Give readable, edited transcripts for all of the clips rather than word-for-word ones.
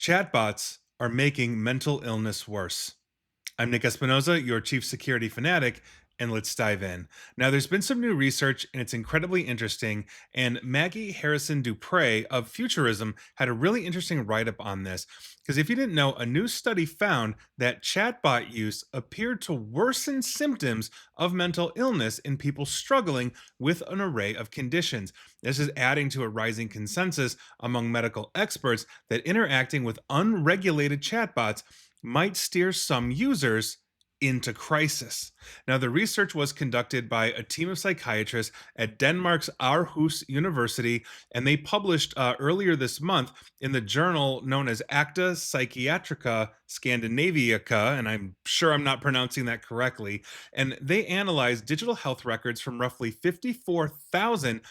Chatbots are making mental illness worse. I'm Nick Espinoza, your chief security fanatic, and let's dive in. Now, there's been some new research, and it's incredibly interesting. And Maggie Harrison Dupre of Futurism had a really interesting write up on this. Because if you didn't know, a new study found that chatbot use appeared to worsen symptoms of mental illness in people struggling with an array of conditions. This is adding to a rising consensus among medical experts that interacting with unregulated chatbots might steer some users into crisis. Now, the research was conducted by a team of psychiatrists at Denmark's Aarhus University, and they published earlier this month in the journal known as Acta Psychiatrica Scandinavica, and I'm sure I'm not pronouncing that correctly. And they analyzed digital health records from roughly 54,000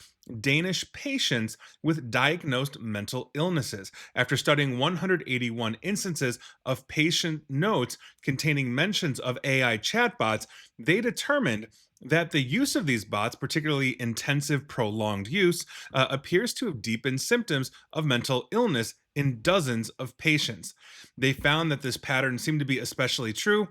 Danish patients with diagnosed mental illnesses. After studying 181 instances of patient notes containing mentions of AI chatbots, they determined that the use of these bots, particularly intensive, prolonged use, appears to have deepened symptoms of mental illness in dozens of patients. They found that this pattern seemed to be especially true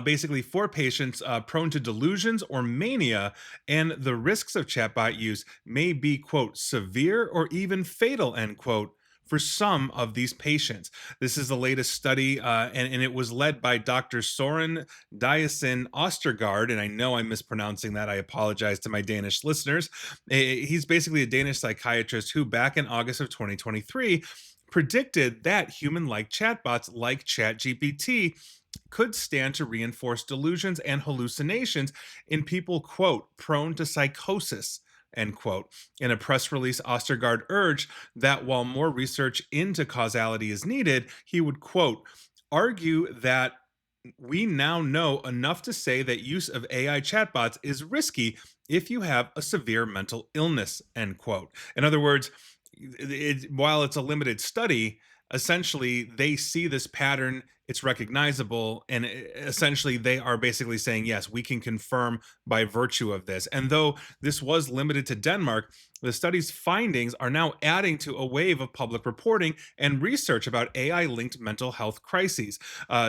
basically for patients prone to delusions or mania, and the risks of chatbot use may be, quote, severe or even fatal, end quote, for some of these patients. This is the latest study, and it was led by Dr. Soren Dyson Ostergaard, and I know I'm mispronouncing that. I apologize to my Danish listeners. He's basically a Danish psychiatrist who, back in August of 2023, predicted that human like chatbots like ChatGPT could stand to reinforce delusions and hallucinations in people, quote, prone to psychosis, end quote. In a press release, Ostergaard urged that while more research into causality is needed, he would, quote, argue that we now know enough to say that use of AI chatbots is risky if you have a severe mental illness, end quote. In other words, while it's a limited study, essentially they see this pattern, it's recognizable, and essentially they are basically saying, yes, we can confirm by virtue of this. And though this was limited to Denmark, the study's findings are now adding to a wave of public reporting and research about AI linked mental health crises.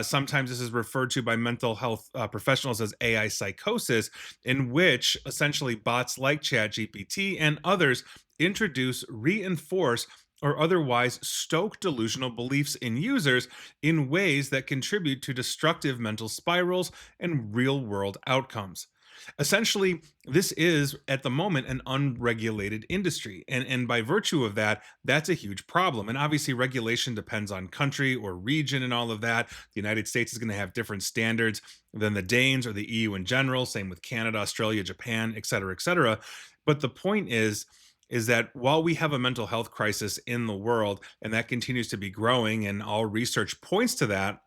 Sometimes this is referred to by mental health professionals as AI psychosis, in which essentially bots like ChatGPT and others introduce, reinforce, or otherwise stoke delusional beliefs in users in ways that contribute to destructive mental spirals and real world outcomes. Essentially, this is at the moment an unregulated industry. And by virtue of that, that's a huge problem. And obviously, regulation depends on country or region and all of that. The United States is going to have different standards than the Danes or the EU in general. Same with Canada, Australia, Japan, et cetera, et cetera. But the point is that while we have a mental health crisis in the world and that continues to be growing and all research points to that,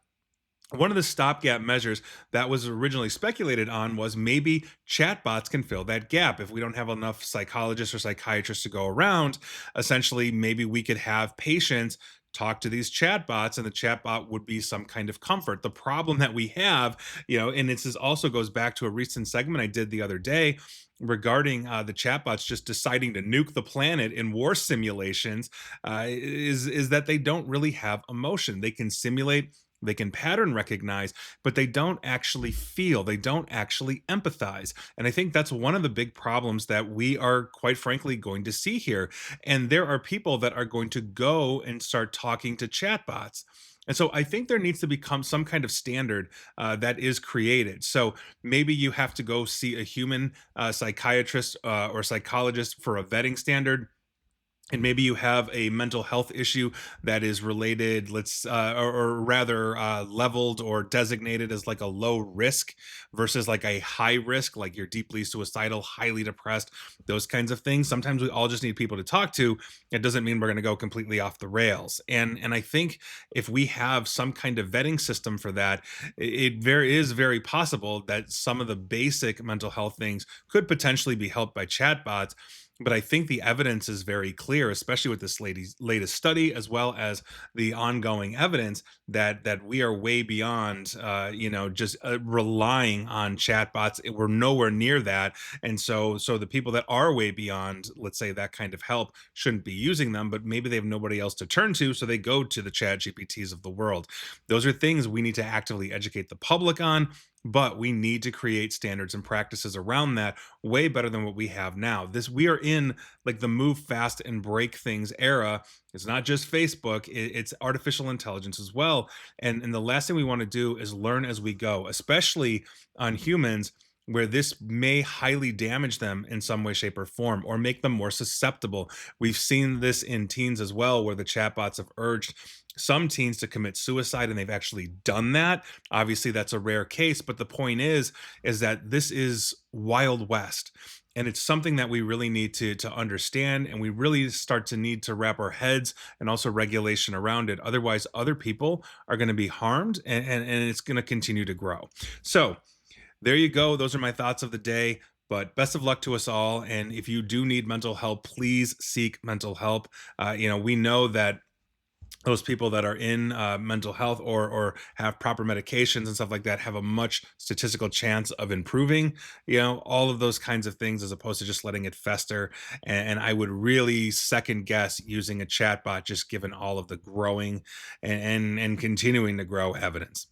one of the stopgap measures that was originally speculated on was maybe chatbots can fill that gap. If we don't have enough psychologists or psychiatrists to go around, essentially, maybe we could have patients talk to these chatbots and the chatbot would be some kind of comfort. The problem that we have, and this also goes back to a recent segment I did the other day regarding the chatbots just deciding to nuke the planet in war simulations, is that they don't really have emotion. They can simulate, they can pattern recognize, but they don't actually feel. They don't actually empathize. And I think that's one of the big problems that we are, quite frankly, going to see here. And there are people that are going to go and start talking to chatbots. And so I think there needs to become some kind of standard that is created. So maybe you have to go see a human psychiatrist or psychologist for a vetting standard, and maybe you have a mental health issue that is related, or rather leveled or designated as like a low risk versus like a high risk, like you're deeply suicidal, highly depressed, those kinds of things. Sometimes we all just need people to talk to. It doesn't mean we're going to go completely off the rails. And I think if we have some kind of vetting system for that, is very possible that some of the basic mental health things could potentially be helped by chatbots. But I think the evidence is very clear, especially with this latest study, as well as the ongoing evidence that we are way beyond, just relying on chatbots. We're nowhere near that, and so the people that are way beyond, let's say, that kind of help shouldn't be using them. But maybe they have nobody else to turn to, so they go to the Chat GPTs of the world. Those are things we need to actively educate the public on. But we need to create standards and practices around that way better than what we have now. This We are in like the move fast and break things era. It's not just Facebook, it's artificial intelligence as well. And the last thing we want to do is learn as we go, especially on humans, where this may highly damage them in some way, shape, or form, or make them more susceptible. We've seen this in teens as well, where the chatbots have urged some teens to commit suicide, and they've actually done that. Obviously, that's a rare case, but the point is that this is Wild West. And it's something that we really need to understand, and we really start to need to wrap our heads and also regulation around it. Otherwise, other people are going to be harmed, and it's going to continue to grow. So there you go. Those are my thoughts of the day. But best of luck to us all. And if you do need mental help, please seek mental help. We know that those people that are in mental health or have proper medications and stuff like that have a much statistical chance of improving, all of those kinds of things, as opposed to just letting it fester. And I would really second guess using a chatbot, just given all of the growing and continuing to grow evidence.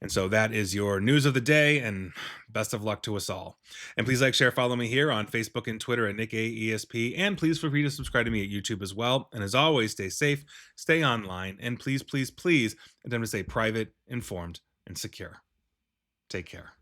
And so that is your news of the day, and best of luck to us all. And please like, share, follow me here on Facebook and Twitter at NickAESP. And please feel free to subscribe to me at YouTube as well. And as always, stay safe, stay online, and please, please, please attempt to stay private, informed, and secure. Take care.